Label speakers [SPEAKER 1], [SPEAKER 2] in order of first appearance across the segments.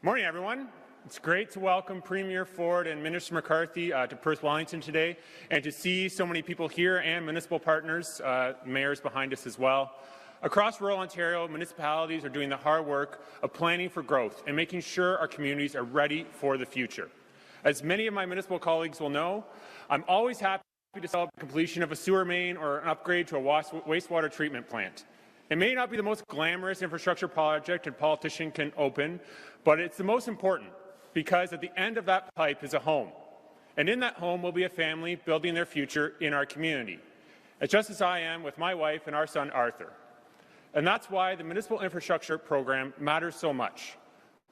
[SPEAKER 1] Morning, everyone. It's great to welcome Premier Ford and Minister McCarthy to Perth Wellington today, and to see so many people here and municipal partners, mayors behind us as well. Across rural Ontario, municipalities are doing the hard work of planning for growth and making sure our communities are ready for the future. As many of my municipal colleagues will know, I'm always happy to celebrate completion of a sewer main or an upgrade to a wastewater treatment plant. It may not be the most glamorous infrastructure project a politician can open, but it's the most important, because at the end of that pipe is a home. And in that home will be a family building their future in our community, just as I am with my wife and our son Arthur. And that's why the Municipal Infrastructure Program matters so much.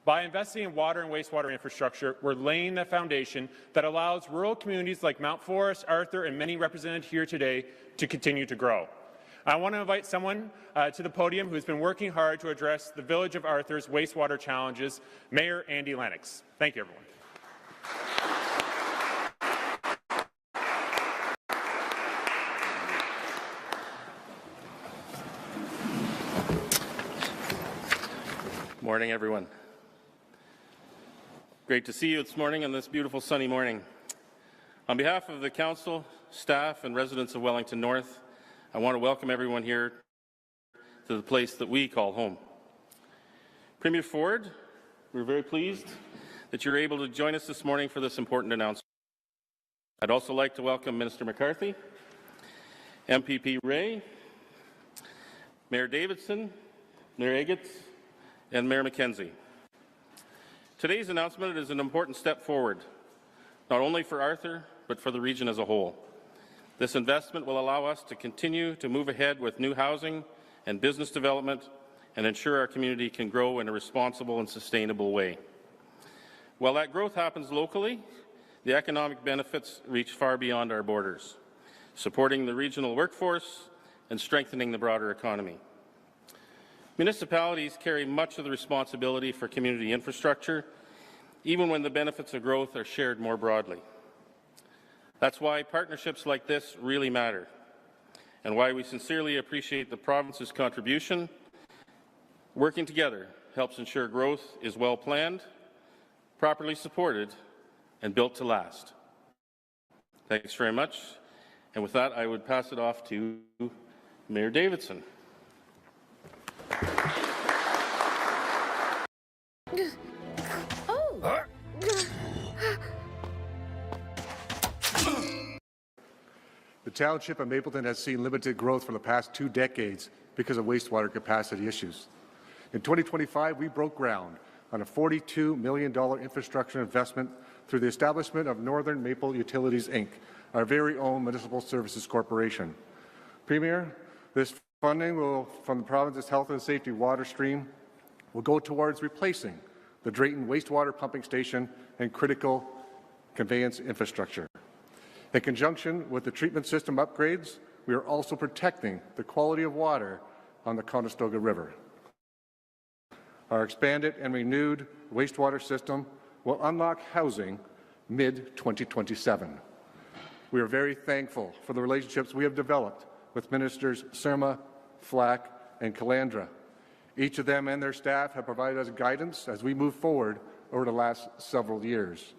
[SPEAKER 1] By investing in water and wastewater infrastructure, we're laying the foundation that allows rural communities like Mount Forest, Arthur, and many represented here today to continue to grow. I want to invite someone to the podium who has been working hard to address the Village of Arthur's wastewater challenges, Mayor Andy Lennox. Thank you, everyone.
[SPEAKER 2] Morning, everyone. Great to see you this morning on this beautiful sunny morning. On behalf of the Council, staff, and residents of Wellington North, I want to welcome everyone here to the place that we call home. Premier Ford, we're very pleased that you're able to join us this morning for this important announcement. I'd also like to welcome Minister McCarthy, MPP Ray, Mayor Davidson, Mayor Eggets, and Mayor McKenzie. Today's announcement is an important step forward, not only for Arthur, but for the region as a whole. This investment will allow us to continue to move ahead with new housing and business development and ensure our community can grow in a responsible and sustainable way. While that growth happens locally, the economic benefits reach far beyond our borders, supporting the regional workforce and strengthening the broader economy. Municipalities carry much of the responsibility for community infrastructure, even when the benefits of growth are shared more broadly. That's why partnerships like this really matter, and why we sincerely appreciate the province's contribution. Working together helps ensure growth is well planned, properly supported, and built to last. Thanks very much. And with that, I would pass it off to Mayor Davidson.
[SPEAKER 3] The township of Mapleton has seen limited growth for the past 2 decades because of wastewater capacity issues. In 2025, we broke ground on a $42 million infrastructure investment through the establishment of Northern Maple Utilities, Inc., our very own municipal services corporation. Premier, this funding from the province's health and safety water stream will go towards replacing the Drayton wastewater pumping station and critical conveyance infrastructure. In conjunction with the treatment system upgrades, we are also protecting the quality of water on the Conestoga River. Our expanded and renewed wastewater system will unlock housing mid-2027. We are very thankful for the relationships we have developed with Ministers Surma, Flack, and Calandra. Each of them and their staff have provided us guidance as we move forward over the last several years.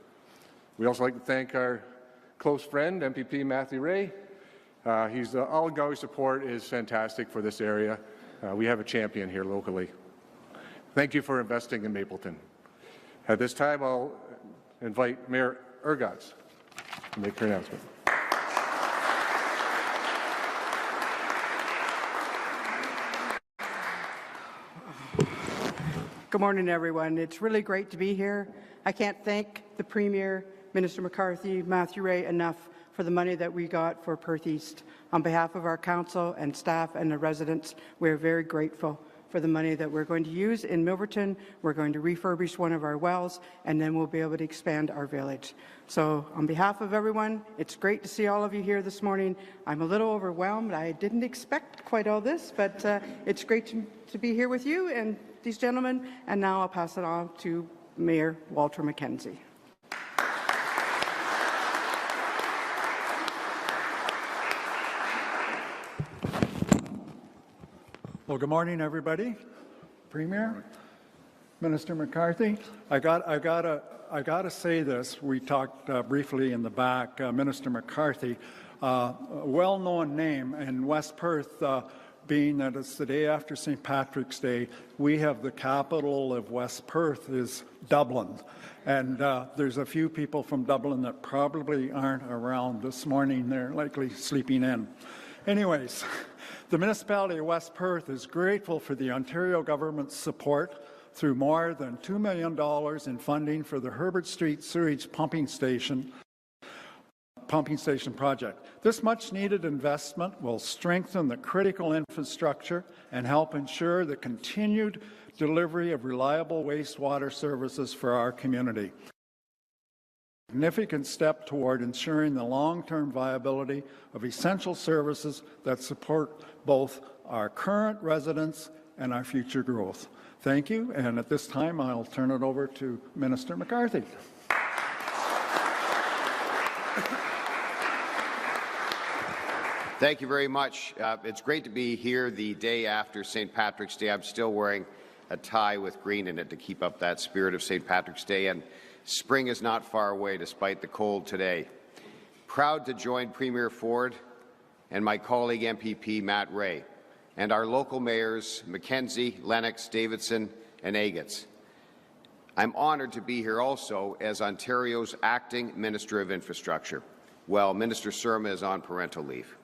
[SPEAKER 3] We also like to thank our close friend, MPP Matthew Ray. His ongoing support is fantastic for this area. We have a champion here locally. Thank you for investing in Mapleton. At this time, I'll invite Mayor Ergatz to make her announcement.
[SPEAKER 4] Good morning, everyone. It's really great to be here. I can't thank the Premier, Minister McCarthy, Matthew Ray enough for the money that we got for Perth East. On behalf of our council and staff and the residents, we are very grateful for the money that we're going to use in Milverton. We're going to refurbish one of our wells, and then we'll be able to expand our village. So on behalf of everyone, it's great to see all of you here this morning. I'm a little overwhelmed. I didn't expect quite all this, but it's great to be here with you and these gentlemen. And now I'll pass it on to Mayor Walter McKenzie.
[SPEAKER 5] Well, good morning, everybody. Premier, Minister McCarthy, I gotta say this. We talked briefly in the back. Minister McCarthy, a well-known name in West Perth, being that it's the day after St. Patrick's Day. We have the capital of West Perth is Dublin, and there's a few people from Dublin that probably aren't around this morning. They're likely sleeping in. Anyways, the municipality of West Perth is grateful for the Ontario government's support through more than $2 million in funding for the Herbert Street Sewage Pumping Station project. This much-needed investment will strengthen the critical infrastructure and help ensure the continued delivery of reliable wastewater services for our community. A significant step toward ensuring the long-term viability of essential services that support both our current residents and our future growth. Thank you, and at this time I'll turn it over to Minister McCarthy.
[SPEAKER 6] Thank you very much. It's great to be here the day after St. Patrick's Day. I'm still wearing a tie with green in it to keep up that spirit of St. Patrick's Day, and spring is not far away despite the cold today. Proud to join Premier Ford and my colleague MPP Matt Ray and our local mayors Mackenzie, Lennox, Davidson and Agats. I'm honoured to be here also as Ontario's acting Minister of Infrastructure, while Minister Surma is on parental leave.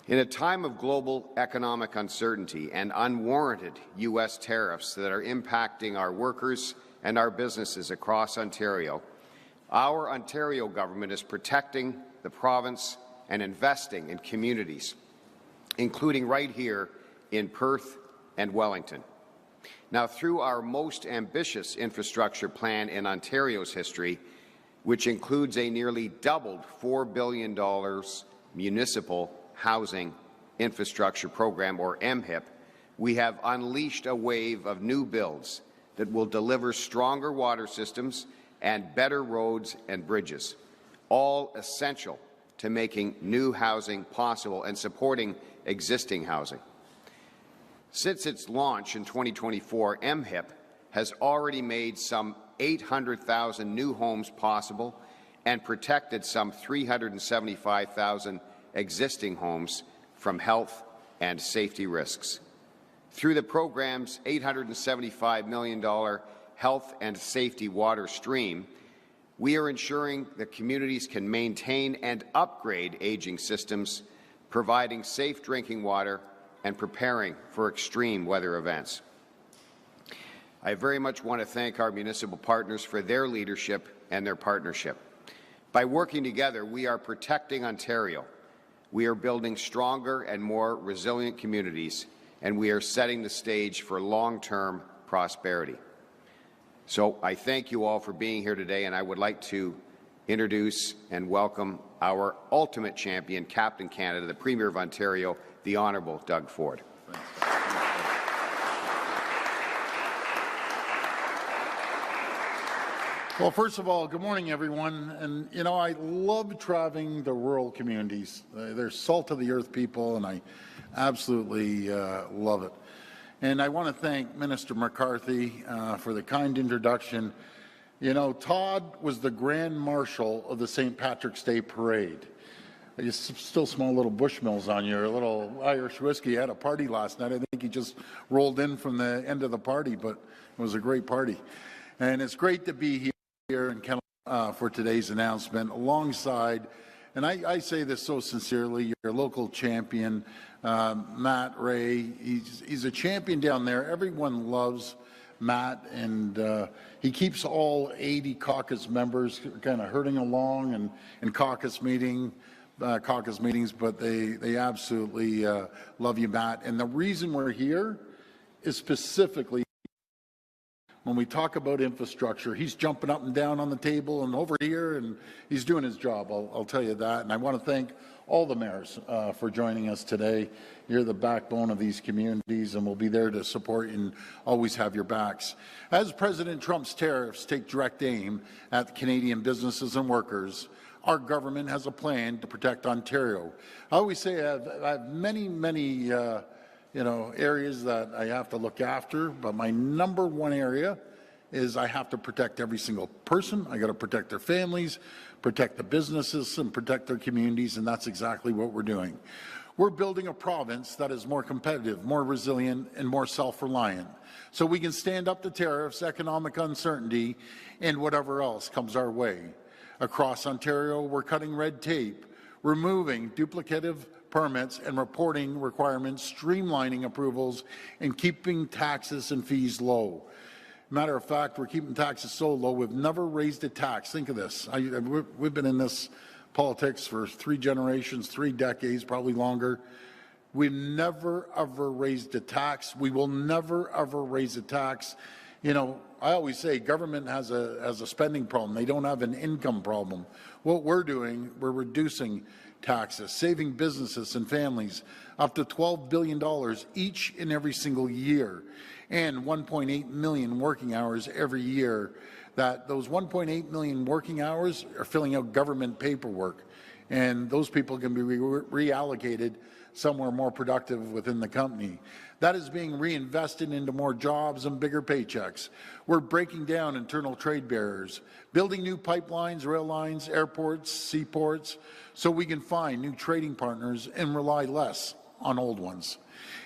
[SPEAKER 6] In a time of global economic uncertainty and unwarranted U.S. tariffs that are impacting our workers and our businesses across Ontario, our Ontario government is protecting the province and investing in communities, including right here in Perth and Wellington. Now, through our most ambitious infrastructure plan in Ontario's history, which includes a nearly doubled $4 billion municipal housing infrastructure program, or MHIP, we have unleashed a wave of new builds that will deliver stronger water systems and better roads and bridges, all essential to making new housing possible and supporting existing housing. Since its launch in 2024, MHIP has already made some 800,000 new homes possible and protected some 375,000 existing homes from health and safety risks. Through the program's $875 million health and safety water stream, we are ensuring that communities can maintain and upgrade aging systems, providing safe drinking water and preparing for extreme weather events. I very much want to thank our municipal partners for their leadership and their partnership. By working together, we are protecting Ontario. We are building stronger and more resilient communities, and we are setting the stage for long-term prosperity. So I thank you all for being here today, and I would like to introduce and welcome our ultimate champion, Captain Canada, the Premier of Ontario, the Honourable Doug Ford.
[SPEAKER 7] Well, first of all, good morning, everyone. And, you know, I love traveling the rural communities. They're salt-of-the-earth people, and I absolutely love it. And I want to thank Minister McCarthy for the kind introduction. You know, Todd was the Grand Marshal of the St. Patrick's Day Parade. You still smell little Bushmills on you, a little Irish whiskey. I had a party last night. I think he just rolled in from the end of the party, but it was a great party. And it's great to be here in Kennel for today's announcement alongside, and I say this so sincerely, your local champion, Matt Ray. He's a champion down there. Everyone loves Matt, and he keeps all 80 caucus members kind of herding along in caucus meetings, but they absolutely love you, Matt. And the reason we're here is specifically when we talk about infrastructure. He's jumping up and down on the table and over here, and he's doing his job, I'll tell you that. And I want to thank all the mayors for joining us today. You're the backbone of these communities, and we'll be there to support you and always have your backs. As President Trump's tariffs take direct aim at Canadian businesses and workers, our government has a plan to protect Ontario. I always say I have many areas that I have to look after, but my number one area is I have to protect every single person. I got to protect their families, protect the businesses, and protect their communities, and that's exactly what we're doing. We're building a province that is more competitive, more resilient, and more self-reliant, so we can stand up to tariffs, economic uncertainty, and whatever else comes our way. Across Ontario, we're cutting red tape, removing duplicative permits and reporting requirements, streamlining approvals, and keeping taxes and fees low. Matter of fact, we're keeping taxes so low, we've never raised a tax. Think of this. We've been in this politics for 3 generations, 3 decades, probably longer. We've never, ever raised a tax. We will never, ever raise a tax. I always say government has a spending problem. They don't have an income problem. What we're doing, we're reducing taxes, saving businesses and families up to $12 billion each and every single year, and 1.8 million working hours every year. That those 1.8 million working hours are filling out government paperwork, and those people can be reallocated somewhere more productive within the company. That is being reinvested into more jobs and bigger paychecks. We're breaking down internal trade barriers, building new pipelines, rail lines, airports, seaports, so we can find new trading partners and rely less on old ones.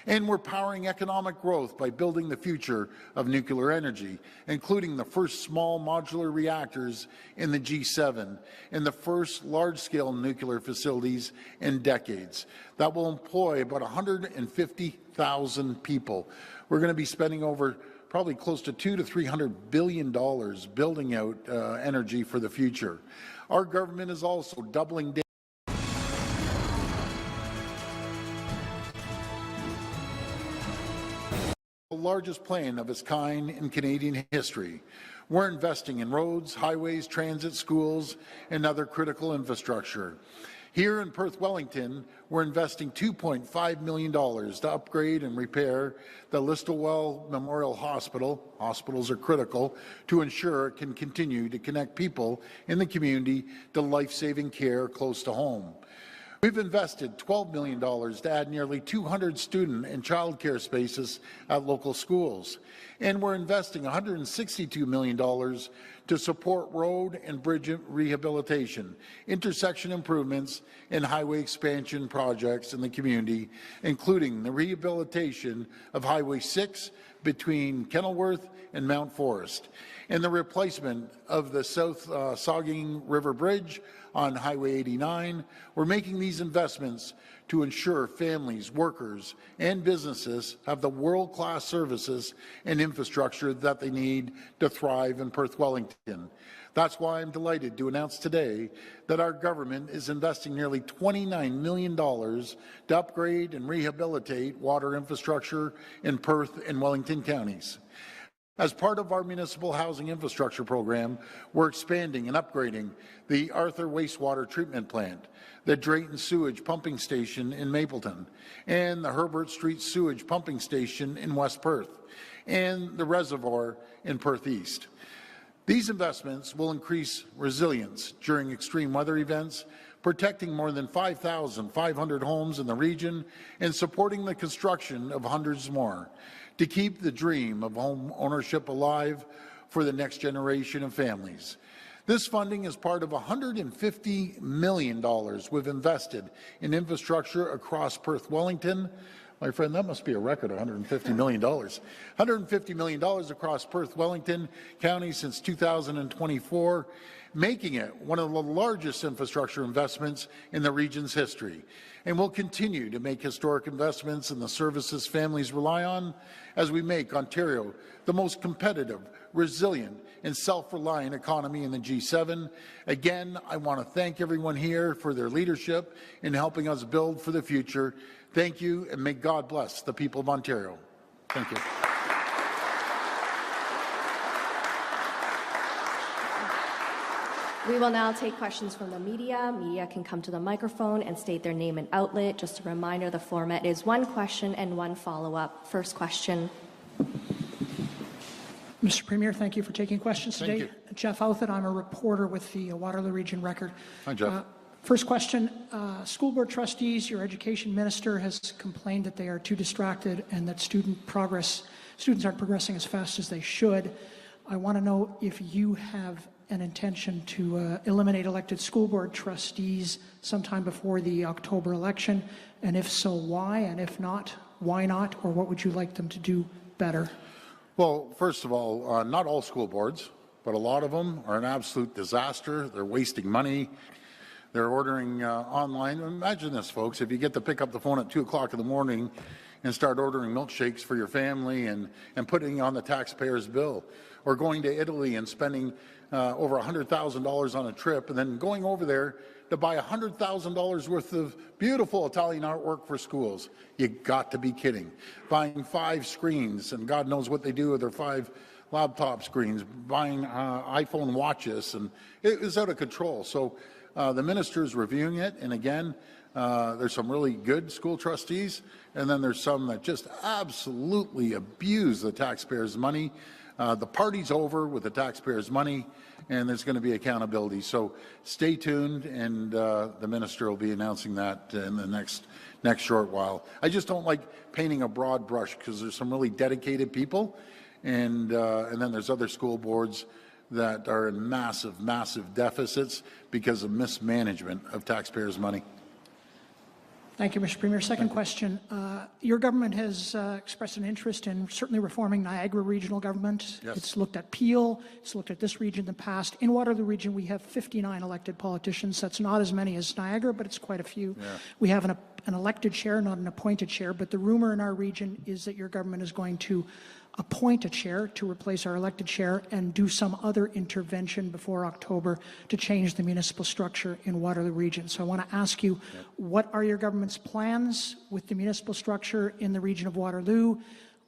[SPEAKER 7] And we're powering economic growth by building the future of nuclear energy, including the first small modular reactors in the G7 and the first large-scale nuclear facilities in decades that will employ about 150,000 people. We're going to be spending over probably close to $200 to $300 billion building out energy for the future. Our government is also doubling down the largest plan of its kind in Canadian history. We're investing in roads, highways, transit, schools, and other critical infrastructure. Here in Perth Wellington, we're investing $2.5 million to upgrade and repair the Listowel Memorial Hospital. Hospitals are critical to ensure it can continue to connect people in the community to life-saving care close to home. We've invested $12 million to add nearly 200 student and childcare spaces at local schools. And we're investing $162 million to support road and bridge rehabilitation, intersection improvements, and highway expansion projects in the community, including the rehabilitation of Highway 6 between Kenilworth and Mount Forest, and the replacement of the South Saugeen River Bridge on Highway 89. We're making these investments to ensure families, workers, and businesses have the world-class services and infrastructure that they need to thrive in Perth Wellington. That's why I'm delighted to announce today that our government is investing nearly $29 million to upgrade and rehabilitate water infrastructure in Perth and Wellington counties. As part of our municipal housing infrastructure program, we're expanding and upgrading the Arthur Wastewater Treatment Plant, the Drayton Sewage Pumping Station in Mapleton, and the Herbert Street Sewage Pumping Station in West Perth, and the reservoir in Perth East. These investments will increase resilience during extreme weather events, protecting more than 5,500 homes in the region and supporting the construction of hundreds more to keep the dream of home ownership alive for the next generation of families. This funding is part of $150 million we've invested in infrastructure across Perth Wellington. My friend, that must be a record, $150 million. $150 million across Perth Wellington County since 2024, making it one of the largest infrastructure investments in the region's history. And we'll continue to make historic investments in the services families rely on as we make Ontario the most competitive, resilient, and self-reliant economy in the G7. Again, I want to thank everyone here for their leadership in helping us build for the future. Thank you, and may God bless the people of Ontario. Thank you.
[SPEAKER 8] We will now take questions from the media. Media can come to the microphone and state their name and outlet. Just a reminder, the format is one question and one follow-up. First question.
[SPEAKER 9] Mr. Premier, thank you for taking questions today.
[SPEAKER 7] Thank you.
[SPEAKER 9] Jeff Outhet, I'm a reporter with the Waterloo Region Record.
[SPEAKER 7] Hi, Jeff.
[SPEAKER 9] First question, school board trustees, your education minister has complained that they are too distracted and that students aren't progressing as fast as they should. I want to know if you have an intention to eliminate elected school board trustees sometime before the October election, and if so, why? And if not, why not? Or what would you like them to do better?
[SPEAKER 7] Well, first of all, not all school boards, but a lot of them are an absolute disaster. They're wasting money. They're ordering online. Imagine this, folks, if you get to pick up the phone at 2 o'clock in the morning and start ordering milkshakes for your family and putting on the taxpayer's bill, or going to Italy and spending over $100,000 on a trip and then going over there to buy $100,000 worth of beautiful Italian artwork for schools. You got to be kidding. Buying 5 screens, and God knows what they do with their 5 laptop screens, buying iPhone watches, and it was out of control. So the minister is reviewing it, and again, there's some really good school trustees, and then there's some that just absolutely abuse the taxpayers' money. The party's over with the taxpayers' money, and there's going to be accountability. So stay tuned, and the minister will be announcing that in the next short while. I just don't like painting a broad brush because there's some really dedicated people, and then there's other school boards that are in massive, massive deficits because of mismanagement of taxpayers' money.
[SPEAKER 9] Thank you, Mr. Premier. Second question. Your government has expressed an interest in certainly reforming Niagara regional government.
[SPEAKER 7] Yes.
[SPEAKER 9] It's looked at Peel. It's looked at this region in the past. In Waterloo region, we have 59 elected politicians. That's not as many as Niagara, but it's quite a few. Yeah. We have an elected chair, not an appointed chair, but the rumor in our region is that your government is going to appoint a chair to replace our elected chair and do some other intervention before October to change the municipal structure in Waterloo region. So I want to ask you, what are your government's plans with the municipal structure in the region of Waterloo,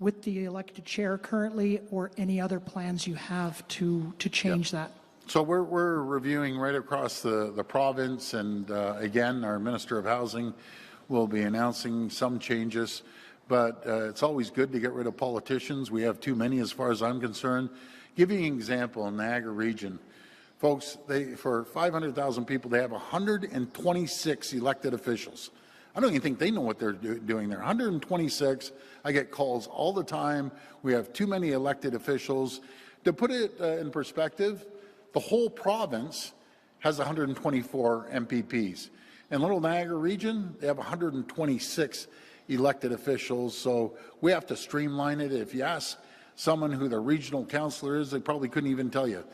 [SPEAKER 9] with the elected chair currently, or any other plans you have to change that?
[SPEAKER 7] So we're reviewing right across the province, and again, our Minister of Housing will be announcing some changes. But it's always good to get rid of politicians. We have too many as far as I'm concerned. Give you an example in the Niagara region. Folks, for 500,000 people, they have 126 elected officials. I don't even think they know what they're doing there. 126. I get calls all the time. We have too many elected officials. To put it in perspective, the whole province has 124 MPPs. In Little Niagara region, they have 126 elected officials, so we have to streamline it. If you ask someone who their regional councillor is, they probably couldn't even tell you,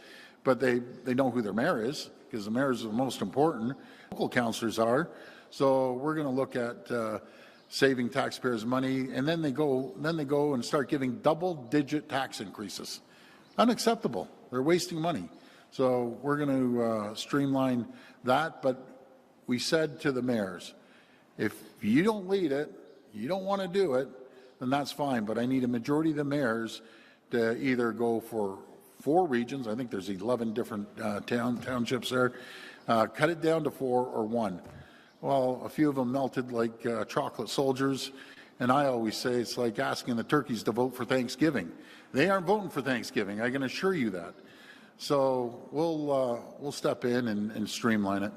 [SPEAKER 7] but they know who their mayor is, because the mayors are the most important. Local councillors are. So we're going to look at saving taxpayers' money, and then they go and start giving double-digit tax increases. Unacceptable. They're wasting money. So we're going to streamline that. But we said to the mayors, if you don't lead it, you don't want to do it, then that's fine. But I need a majority of the mayors to either go for 4 regions. I think there's 11 different townships there. Cut it down to 4 or 1. Well, a few of them melted like chocolate soldiers. And I always say it's like asking the turkeys to vote for Thanksgiving. They aren't voting for Thanksgiving, I can assure you that. So we'll step in and streamline it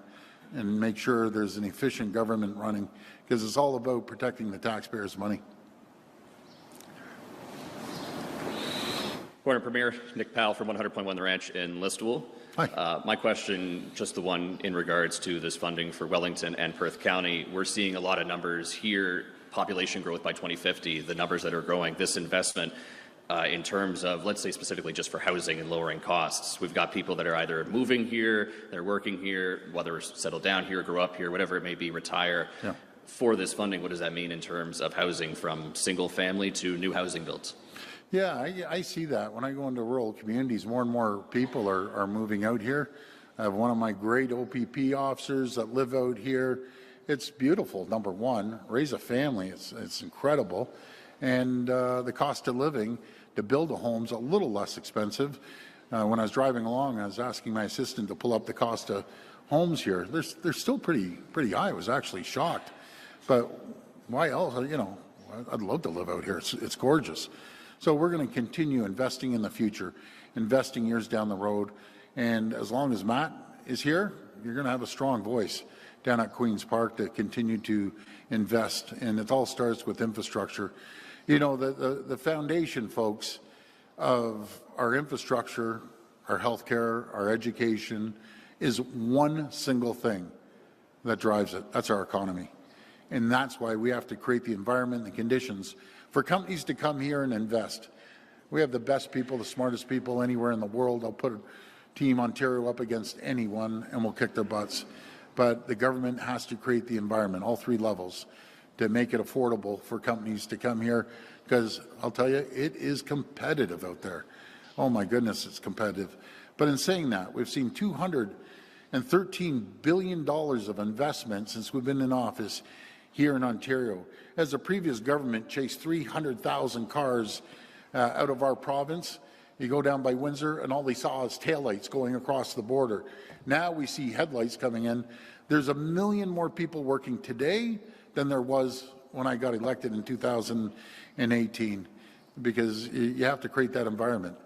[SPEAKER 7] and make sure there's an efficient government running, because it's all about protecting the taxpayers' money.
[SPEAKER 10] Morning, Premier. Nick Powell from 100.1 The Ranch in Listowel.
[SPEAKER 7] Hi.
[SPEAKER 10] My question, just the one in regards to this funding for Wellington and Perth County. We're seeing a lot of numbers here, population growth by 2050, the numbers that are growing, this investment in terms of, let's say specifically just for housing and lowering costs. We've got people that are either moving here, they're working here, whether settle down here, grow up here, whatever it may be, retire. Yeah. For this funding, what does that mean in terms of housing from single family to new housing builds?
[SPEAKER 7] Yeah, I see that. When I go into rural communities, more and more people are moving out here. I have one of my great OPP officers that live out here. It's beautiful, number one. Raise a family, it's incredible. And the cost of living to build a home's a little less expensive. When I was driving along, I was asking my assistant to pull up the cost of homes here. They're still pretty high. I was actually shocked. But why else? You know, I'd love to live out here. It's gorgeous. So we're going to continue investing in the future, investing years down the road. And as long as Matt is here, you're going to have a strong voice. down at Queen's Park to continue to invest, and it all starts with infrastructure. You know, the foundation, folks, of our infrastructure, our healthcare, our education, is one single thing that drives it. That's our economy. And that's why we have to create the environment and the conditions for companies to come here and invest. We have the best people, the smartest people anywhere in the world. I'll put Team Ontario up against anyone and we'll kick their butts. But the government has to create the environment, all three levels, to make it affordable for companies to come here, because I'll tell you, it is competitive out there. Oh my goodness, it's competitive. But in saying that, we've seen $213 billion of investment since we've been in office here in Ontario. As the previous government chased 300,000 cars out of our province, you go down by Windsor and all they saw is taillights going across the border. Now we see headlights coming in. There's 1 million more people working today than there was when I got elected in 2018, because you have to create that environment.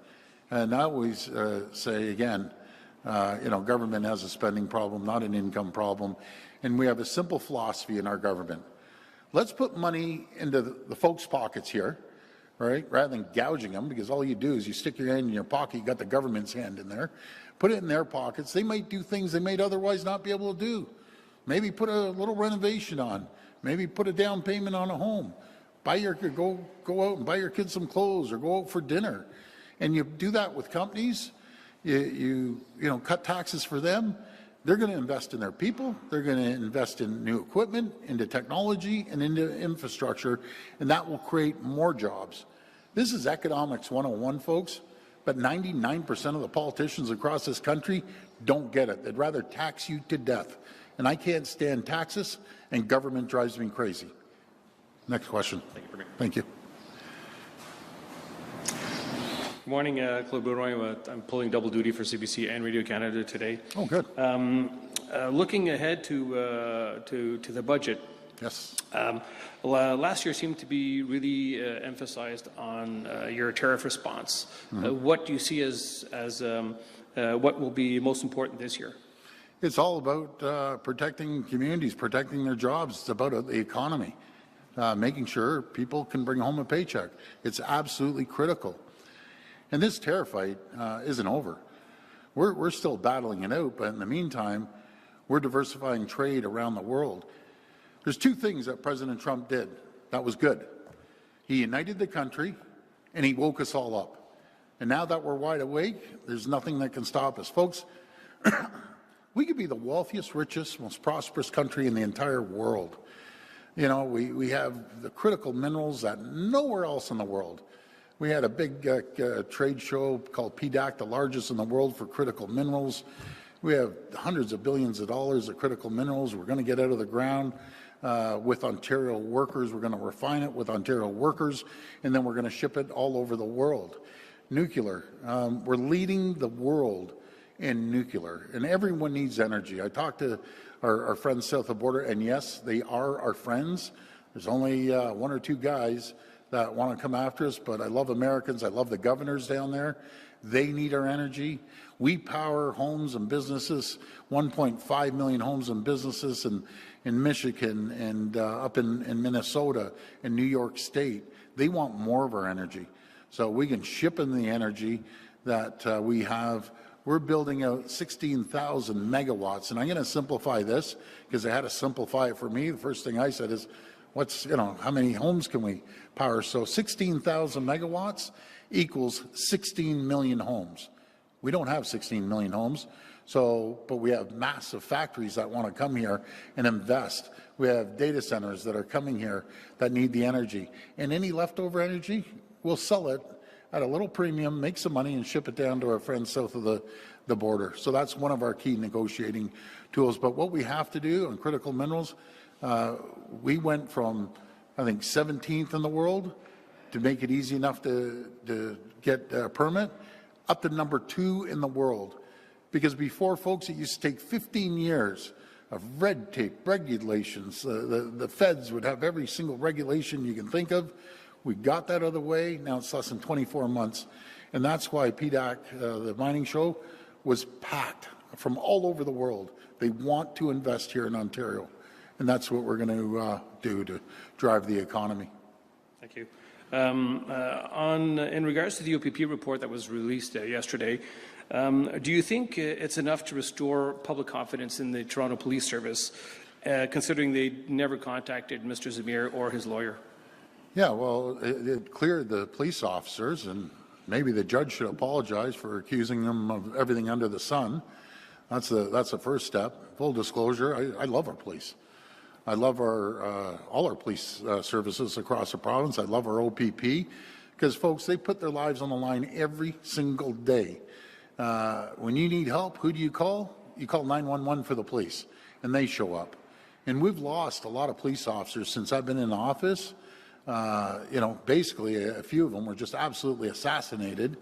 [SPEAKER 7] And I always say again, you know, government has a spending problem, not an income problem. And we have a simple philosophy in our government. Let's put money into the folks' pockets here, right, rather than gouging them, because all you do is you stick your hand in your pocket, you got the government's hand in there, put it in their pockets. They might do things they might otherwise not be able to do. Maybe put a little renovation on, maybe put a down payment on a home, go out and buy your kids some clothes or go out for dinner. And you do that with companies, you know, cut taxes for them. They're going to invest in their people, they're going to invest in new equipment, into technology, and into infrastructure, and that will create more jobs. This is economics 101, folks, but 99% of the politicians across this country don't get it. They'd rather tax you to death. And I can't stand taxes, and government drives me crazy. Next question. Thank you.
[SPEAKER 11] Good morning, Claude Boudreau. I'm pulling double duty for CBC and Radio Canada today.
[SPEAKER 7] Oh, good.
[SPEAKER 11] Looking ahead to the budget.
[SPEAKER 7] Yes.
[SPEAKER 11] Last year seemed to be really emphasized on your tariff response.
[SPEAKER 7] Mm-hmm.
[SPEAKER 11] What do you see as what will be most important this year?
[SPEAKER 7] It's all about protecting communities, protecting their jobs. It's about the economy, making sure people can bring home a paycheck. It's absolutely critical. And this tariff fight isn't over. We're still battling it out, but in the meantime, we're diversifying trade around the world. There's two things that President Trump did that was good. He united the country, and he woke us all up. And now that we're wide awake, there's nothing that can stop us. Folks, we could be the wealthiest, richest, most prosperous country in the entire world. You know, we have the critical minerals that nowhere else in the world. We had a big trade show called PDAC, the largest in the world for critical minerals. We have hundreds of billions of dollars of critical minerals we're going to get out of the ground with Ontario workers. We're going to refine it with Ontario workers, and then we're going to ship it all over the world. Nuclear. We're leading the world in nuclear, and everyone needs energy. I talked to our friends south of the border, and yes, they are our friends. There's only one or two guys that want to come after us, but I love Americans. I love the governors down there. They need our energy. We power homes and businesses, 1.5 million homes and businesses in Michigan and up in Minnesota and New York State. They want more of our energy. So we can ship in the energy that we have. We're building out 16,000 megawatts. And I'm going to simplify this because they had to simplify it for me. The first thing I said is, how many homes can we power? So 16,000 megawatts equals 16 million homes. We don't have 16 million homes, but we have massive factories that want to come here and invest. We have data centers that are coming here that need the energy. And any leftover energy, we'll sell it at a little premium, make some money, and ship it down to our friends south of the border. So that's one of our key negotiating tools. But what we have to do on critical minerals, we went from, I think, 17th in the world to make it easy enough to get a permit, up to number 2 in the world. Because before, folks, it used to take 15 years of red tape, regulations. The feds would have every single regulation you can think of. We got that out of the way. Now it's less than 24 months. And that's why PDAC, the mining show, was packed from all over the world. They want to invest here in Ontario, and that's what we're going to do to drive the economy.
[SPEAKER 11] Thank you. In regards to the OPP report that was released yesterday, do you think it's enough to restore public confidence in the Toronto Police Service, considering they never contacted Mr. Zamir or his lawyer?
[SPEAKER 7] Yeah, well, it cleared the police officers, and maybe the judge should apologize for accusing them of everything under the sun. That's the first step. Full disclosure, I love our police. I love all our police services across the province. I love our OPP because, folks, they put their lives on the line every single day. When you need help, who do you call? You call 911 for the police, and they show up. And we've lost a lot of police officers since I've been in office. Basically a few of them were just absolutely assassinated,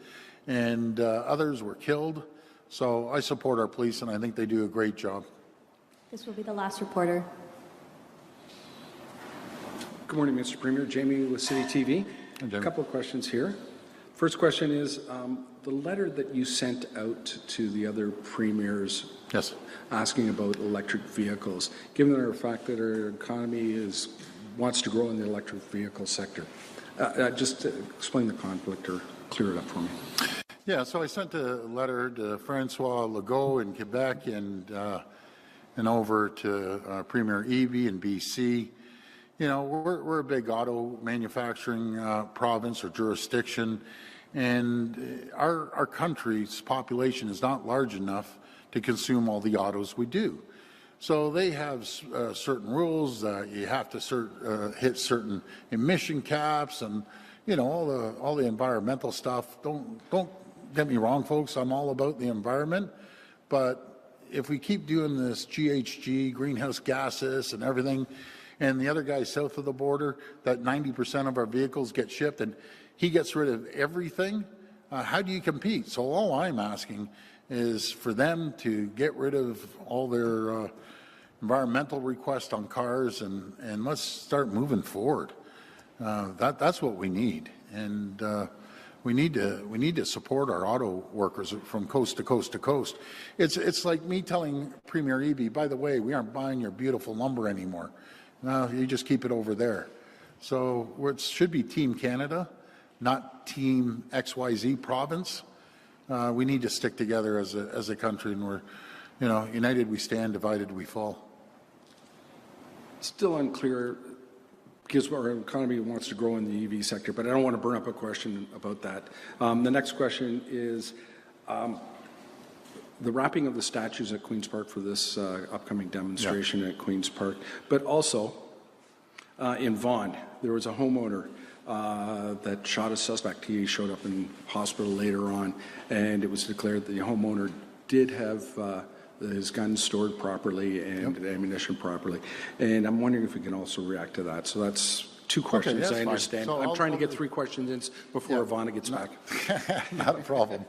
[SPEAKER 7] and others were killed. So I support our police, and I think they do a great job.
[SPEAKER 8] This will be the last reporter.
[SPEAKER 12] Good morning, Mr. Premier. Jamie with City TV. A couple of questions here. First question is, the letter that you sent out to the other premiers asking about electric vehicles, given the fact that our economy wants to grow in the electric vehicle sector, just explain the conflict or clear it up for me.
[SPEAKER 7] Yeah, so I sent a letter to Francois Legault in Quebec and over to Premier Eby in BC. You know, we're a big auto manufacturing province or jurisdiction, and our country's population is not large enough to consume all the autos we do. So they have certain rules. You have to hit certain emission caps, and all the environmental stuff. Don't get me wrong, folks. I'm all about the environment, but if we keep doing this GHG, greenhouse gases, and everything, and the other guy south of the border, that 90% of our vehicles get shipped, and he gets rid of everything, how do you compete? So all I'm asking is for them to get rid of all their environmental requests on cars, and let's start moving forward. That's what we need, and we need to support our auto workers from coast to coast to coast. It's like me telling Premier Eby, by the way, we aren't buying your beautiful lumber anymore. No, you just keep it over there. So it should be Team Canada, not Team XYZ province. We need to stick together as a country, and we're, united we stand, divided we fall.
[SPEAKER 12] Still unclear, because our economy wants to grow in the EV sector, but I don't want to burn up a question about that. The next question is the wrapping of the statues at Queen's Park for this upcoming demonstration at Queen's Park, but also in Vaughan, there was a homeowner that shot a suspect. He showed up in hospital later on, and it was declared that the homeowner did have his guns stored properly and ammunition properly. And I'm wondering if we can also react to that. So that's two questions, I understand. So I'm trying to get three questions in before Ivana gets back.
[SPEAKER 7] Not a problem.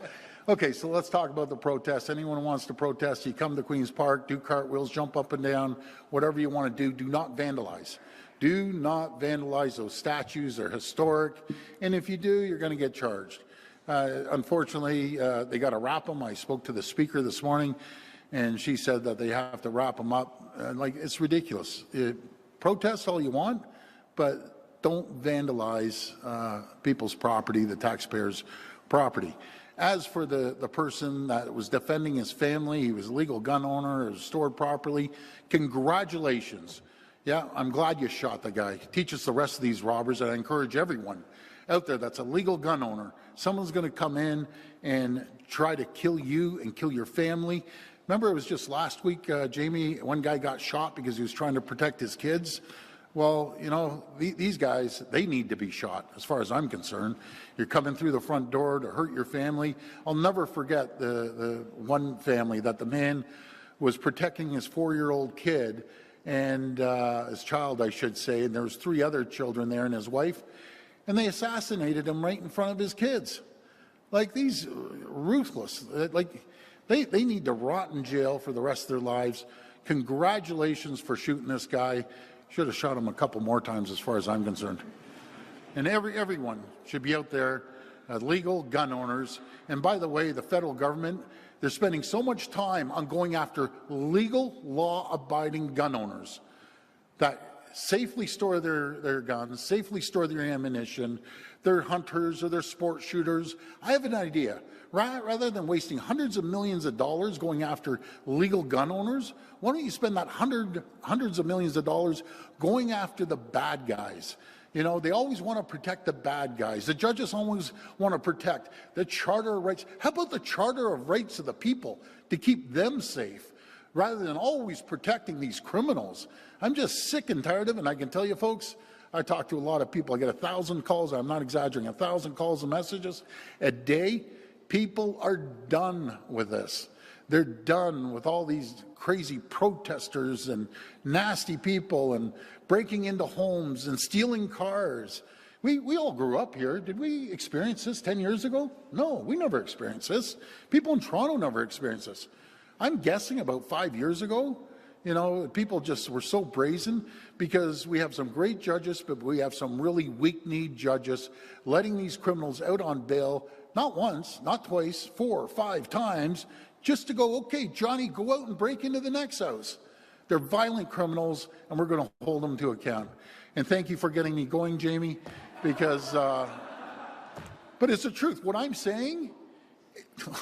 [SPEAKER 7] Okay, so let's talk about the protest. Anyone who wants to protest, you come to Queen's Park, do cartwheels, jump up and down, whatever you want to do. Do not vandalize. Do not vandalize those statues. They're historic. And if you do, you're going to get charged. Unfortunately, they got to wrap them. I spoke to the speaker this morning, and she said that they have to wrap them up. It's ridiculous. Protest all you want, but don't vandalize people's property, the taxpayers' property. As for the person that was defending his family, he was a legal gun owner, was stored properly, congratulations. Yeah, I'm glad you shot the guy. Teach us the rest of these robbers, and I encourage everyone out there that's a legal gun owner. Someone's going to come in and try to kill you and kill your family. Remember, it was just last week, Jamie, one guy got shot because he was trying to protect his kids. Well, these guys, they need to be shot, as far as I'm concerned. You're coming through the front door to hurt your family. I'll never forget the one family that the man was protecting his 4-year-old kid, and his child, I should say, and there was 3 other children there and his wife, and they assassinated him right in front of his kids. Like, these ruthless, they need to rot in jail for the rest of their lives. Congratulations for shooting this guy. Should have shot him a couple more times, as far as I'm concerned. And everyone should be out there, legal gun owners. And by the way, the federal government they're spending so much time on going after legal, law-abiding gun owners that safely store their guns, safely store their ammunition, their hunters or their sport shooters. I have an idea. Rather than wasting hundreds of millions of dollars going after legal gun owners, why don't you spend that hundreds of millions of dollars going after the bad guys? You know, they always want to protect the bad guys. The judges always want to protect the Charter of Rights. How about the Charter of Rights of the people to keep them safe, rather than always protecting these criminals? I'm just sick and tired of it, and I can tell you, folks, I talk to a lot of people. I get 1,000 calls. I'm not exaggerating, 1,000 calls and messages a day. People are done with this. They're done with all these crazy protesters and nasty people and breaking into homes and stealing cars. We all grew up here. Did we experience this 10 years ago? No, we never experienced this. People in Toronto never experienced this. I'm guessing about 5 years ago, you know, people just were so brazen because we have some great judges, but we have some really weak-kneed judges letting these criminals out on bail, not once, not twice, 4 or 5 times, just to go, okay, Johnny, go out and break into the next house. They're violent criminals, and we're going to hold them to account. And thank you for getting me going, Jamie, because, but it's the truth. What I'm saying,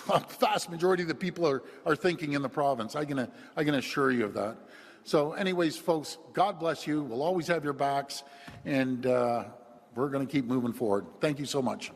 [SPEAKER 7] a vast majority of the people are thinking in the province. I can assure you of that. So anyways, folks, God bless you. We'll always have your backs, and we're going to keep moving forward. Thank you so much.